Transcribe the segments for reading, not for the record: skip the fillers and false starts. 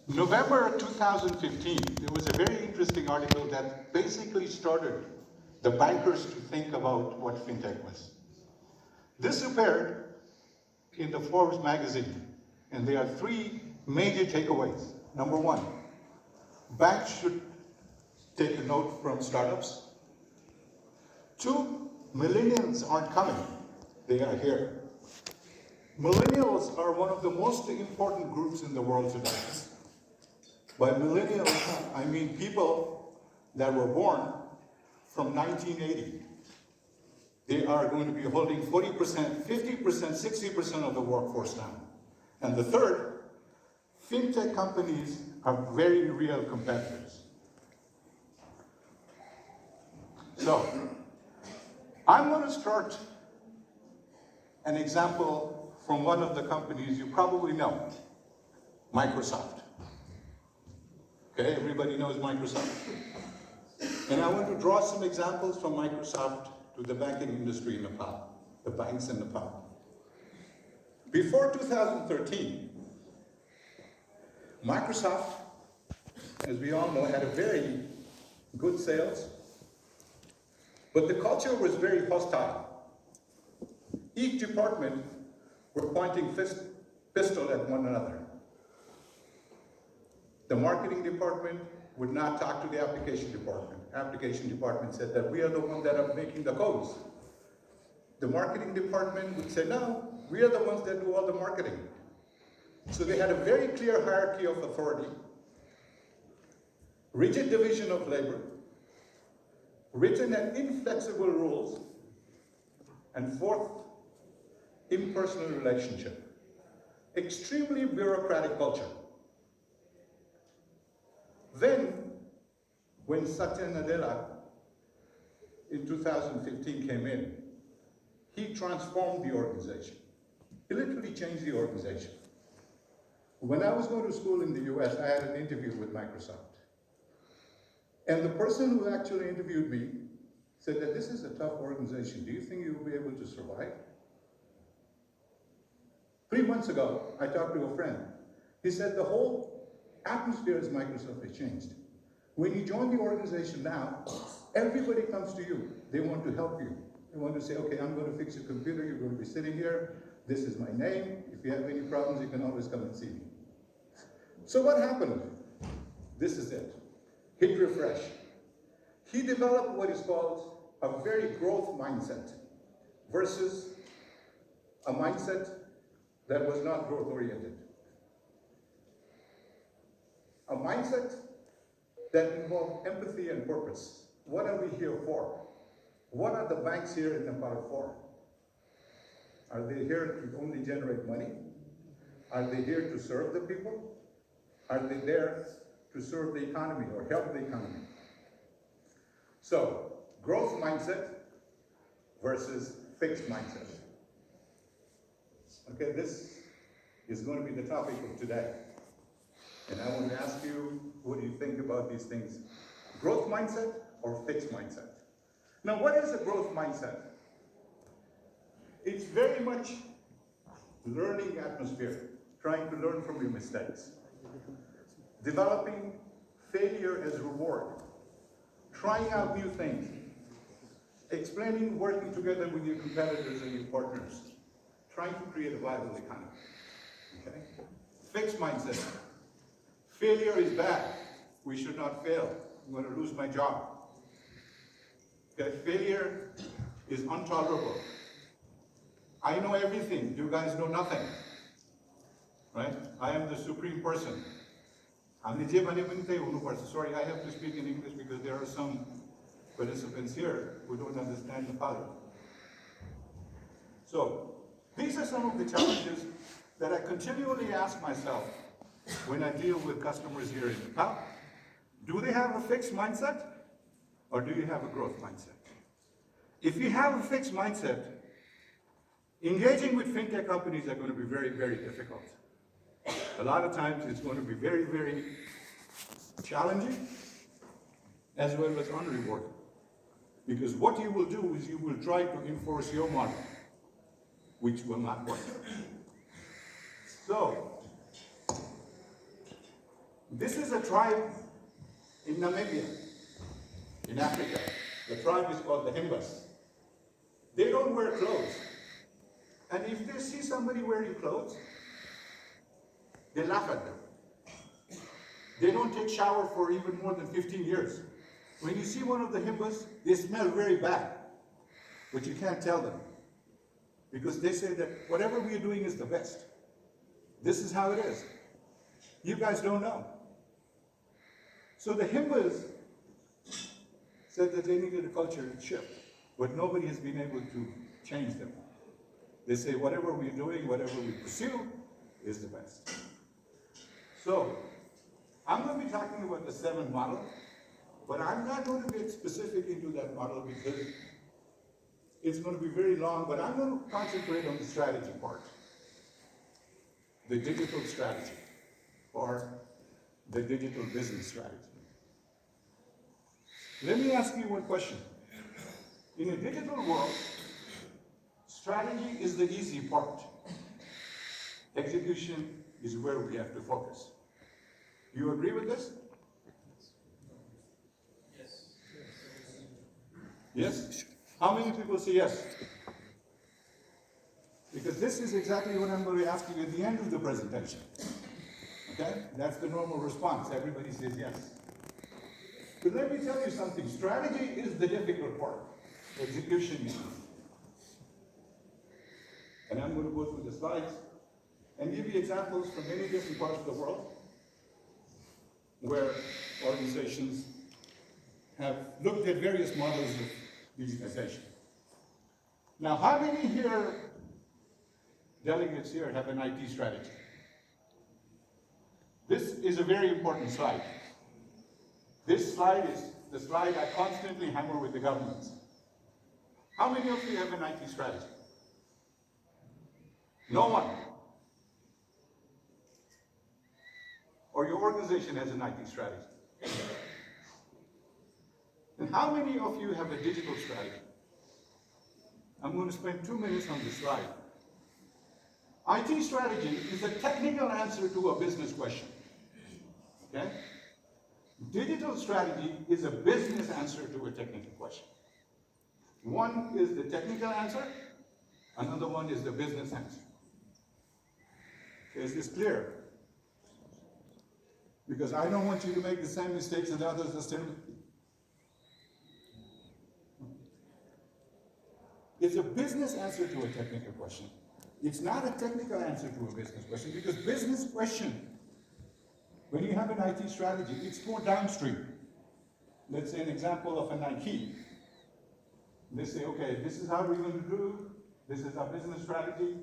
November 2015, there was a very interesting article that basically started the bankers to think about what fintech was. This appeared in the Forbes magazine, and there are three major takeaways. Number one, banks should take a note from startups. Two, millennials aren't coming, they are here. Millennials are one of the most important groups in the world today. By millennials, I mean people that were born from 1980. They are going to be holding 40%, 50%, 60% of the workforce now. And the third, fintech companies are very real competitors. So, I'm going to start an example from one of the companies you probably know, Microsoft. Okay, everybody knows Microsoft. And I want to draw some examples from Microsoft to the banking industry in Nepal, the banks in Nepal. Before 2013, Microsoft, as we all know, had a very good sales, but the culture was very hostile. Each department were pointing pistol at one another. The marketing department would not talk to the application department. Application department said that we are the ones that are making the codes. The marketing department would say, no, we are the ones that do all the marketing. So they had a very clear hierarchy of authority, rigid division of labor, written and inflexible rules, and fourth, impersonal relationship. Extremely bureaucratic culture. Then, when Satya Nadella in 2015 came in, he transformed the organization. He literally changed the organization. When I was going to school in the US, I had an interview with Microsoft. And the person who actually interviewed me said that this is a tough organization. Do you think you'll be able to survive? 3 months ago, I talked to a friend. He said the whole atmosphere as Microsoft has changed. When you join the organization now, everybody comes to you. They want to help you. They want to say, okay, I'm going to fix your computer. You're going to be sitting here. This is my name. If you have any problems, you can always come and see me. So what happened? This is it. Hit refresh. He developed what is called a very growth mindset versus a mindset that was not growth oriented. A mindset that involved empathy and purpose. What are we here for? What are the banks here in Nepal for? Are they here to only generate money? Are they here to serve the people? Are they there to serve the economy or help the economy? So, growth mindset versus fixed mindset. Okay, this is going to be the topic of today. And I want to ask you, what do you think about these things? Growth mindset or fixed mindset? Now, what is a growth mindset? It's very much learning atmosphere, trying to learn from your mistakes. Developing failure as reward. Trying out new things. Explaining working together with your competitors and your partners. Trying to create a viable economy. Okay? Fixed mindset. Failure is bad. We should not fail. I'm going to lose my job. Okay? Failure is intolerable. I know everything. You guys know nothing. Right? I am the supreme person. Sorry, I have to speak in English because there are some participants here who don't understand Nepali. So, these are some of the challenges that I continually ask myself when I deal with customers here in Nepal. Do they have a fixed mindset or do you have a growth mindset? If you have a fixed mindset, engaging with fintech companies are going to be very, very difficult. A lot of times it's going to be very, very challenging as well as unrewarding. Because what you will do is you will try to enforce your model, which will not work. So, This is a tribe in Namibia, in Africa. The tribe is called the Himbas. They don't wear clothes. And if they see somebody wearing clothes, they laugh at them. They don't take shower for even more than 15 years. When you see one of the Himbas, they smell very bad, but you can't tell them. Because they say that whatever we are doing is the best. This is how it is. You guys don't know. So the Himbas said that they needed a culture shift, but nobody has been able to change them. They say whatever we're doing, whatever we pursue, is the best. So, I'm going to be talking about the 7 model, but I'm not going to get specific into that model because it's going to be very long, but I'm going to concentrate on the strategy part. The digital strategy, or the digital business strategy. Let me ask you one question. In a digital world, strategy is the easy part. Execution is where we have to focus. You agree with this? Yes. Yes? How many people say yes? Because this is exactly what I'm going to ask you at the end of the presentation. Okay? That's the normal response. Everybody says yes. But let me tell you something. Strategy is the difficult part. Execution is easy. And I'm going to go through the slides and give you examples from many different parts of the world where organizations have looked at various models of digitization. Now, how many here, delegates here, have an IT strategy? This is a very important slide. This slide is the slide I constantly hammer with the governments. How many of you have an IT strategy? No one. Or your organization has an IT strategy. And how many of you have a digital strategy? I'm going to spend 2 minutes on this slide. IT strategy is a technical answer to a business question. Okay? Digital strategy is a business answer to a technical question. One is the technical answer, another one is the business answer. Is this clear? Because I don't want you to make the same mistakes that others are still. It's a business answer to a technical question. It's not a technical answer to a business question, because business question, when you have an IT strategy, it's more downstream. Let's say an example of a Nike. They say, okay, this is how we're going to do, this is our business strategy.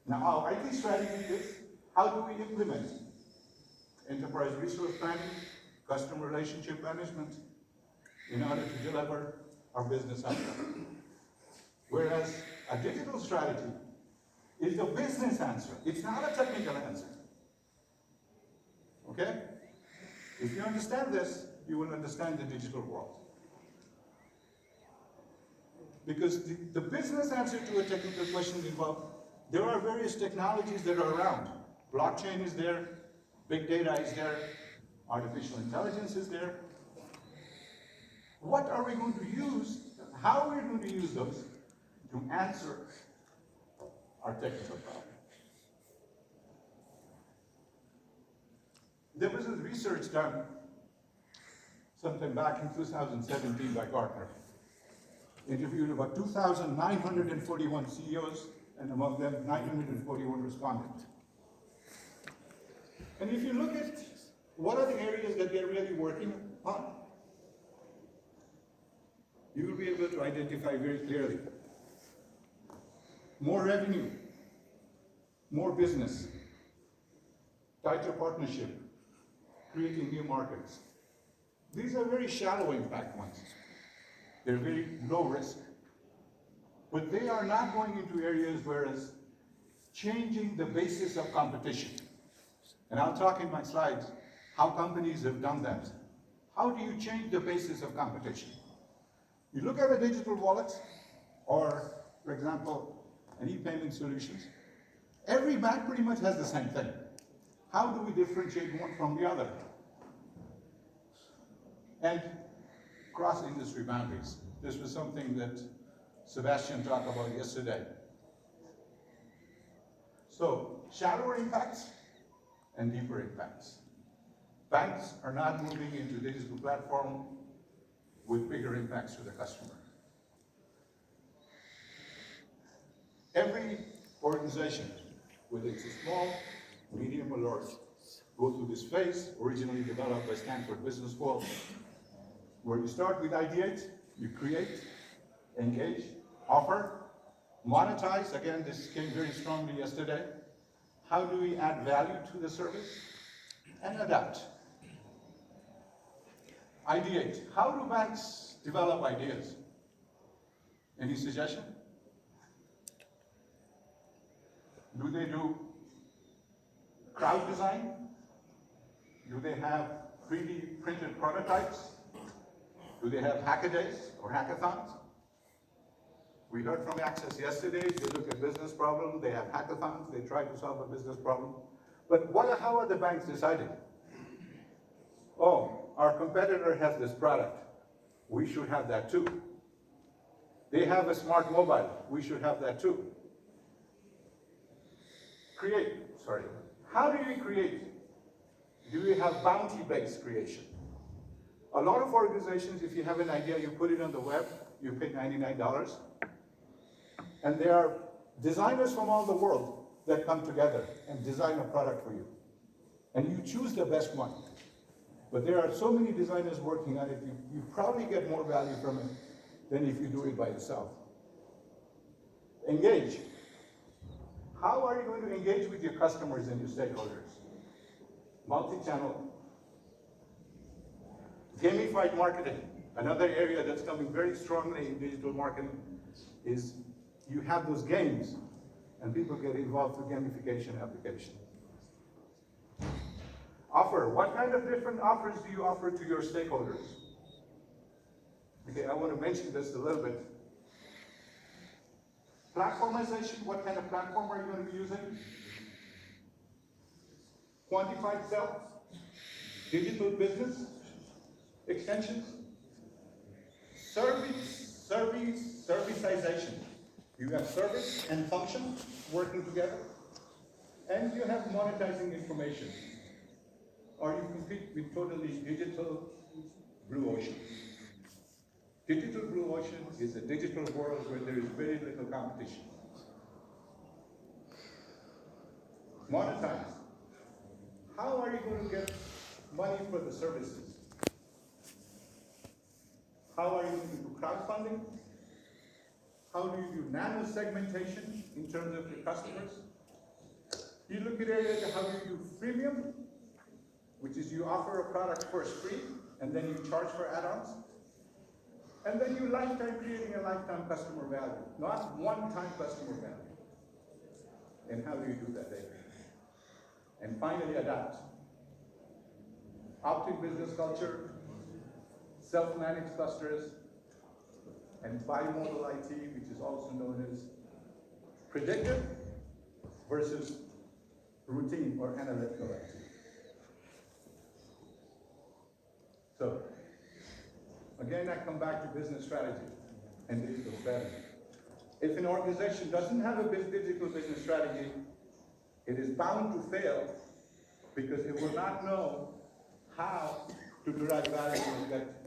Now our IT strategy is, how do we implement enterprise resource planning, customer relationship management, in order to deliver our business outcome. Whereas a digital strategy is a business answer. It's not a technical answer. Okay? If you understand this, you will understand the digital world. Because the business answer to a technical question involves, there are various technologies that are around. Blockchain is there, big data is there, artificial intelligence is there. What are we going to use, how are we going to use those to answer our technical problem? There was a research done sometime back in 2017 by Gartner. Interviewed about 2,941 CEOs, and among them 941 responded. And if you look at what are the areas that they're really working on, you will be able to identify very clearly. More revenue, more business, tighter partnership, creating new markets. These are very shallow impact ones. They're very low risk. But they are not going into areas whereas changing the basis of competition. And I'll talk in my slides how companies have done that. How do you change the basis of competition? You look at a digital wallet, or for example, an e-payment solutions. Every bank pretty much has the same thing. How do we differentiate one from the other? And cross industry boundaries. This was something that Sebastian talked about yesterday. So, shallower impacts and deeper impacts. Banks are not moving into digital platform with bigger impacts to the customer. Every organization, whether it's a small, medium, or large, go through this phase, originally developed by Stanford Business School, where you start with ideate, you create, engage, offer, monetize. Again, this came very strongly yesterday. How do we add value to the service? And adapt. Ideate. How do banks develop ideas? Any suggestion? Do they do crowd design? Do they have 3D printed prototypes? Do they have hackadays or hackathons? We heard from Access yesterday, they look at business problems, they have hackathons, they try to solve a business problem. But how are the banks deciding? Oh, our competitor has this product. We should have that too. They have a smart mobile. We should have that too. How do you create? Do you have bounty-based creation? A lot of organizations, if you have an idea, you put it on the web, you pay $99, and there are designers from all the world that come together and design a product for you. And you choose the best one. But there are so many designers working on it, you probably get more value from it than if you do it by yourself. Engage. How are you going to engage with your customers and your stakeholders? Multi-channel. Gamified marketing. Another area that's coming very strongly in digital marketing is you have those games and people get involved through gamification applications. Offer. What kind of different offers do you offer to your stakeholders? Okay, I want to mention this a little bit. Platformization. What kind of platform are you going to be using? Quantified sales. Digital business extensions. Serviceization. You have service and function working together. And you have monetizing information. Or you compete with totally digital blue ocean. Digital blue ocean is a digital world where there is very little competition. Monetize. How are you going to get money for the services? How are you going to do crowdfunding? How do you do nano segmentation in terms of your customers? You look at areas how you do freemium, which is you offer a product first free, and then you charge for add-ons. And then you creating a lifetime customer value, not one-time customer value. And how do you do that, David? And finally, adapt. Optic business culture, self-managed clusters, and bimodal IT, which is also known as predictive versus routine or analytical IT. So, again, I come back to business strategy and digital strategy. If an organization doesn't have a digital business strategy, it is bound to fail because it will not know how to derive value and get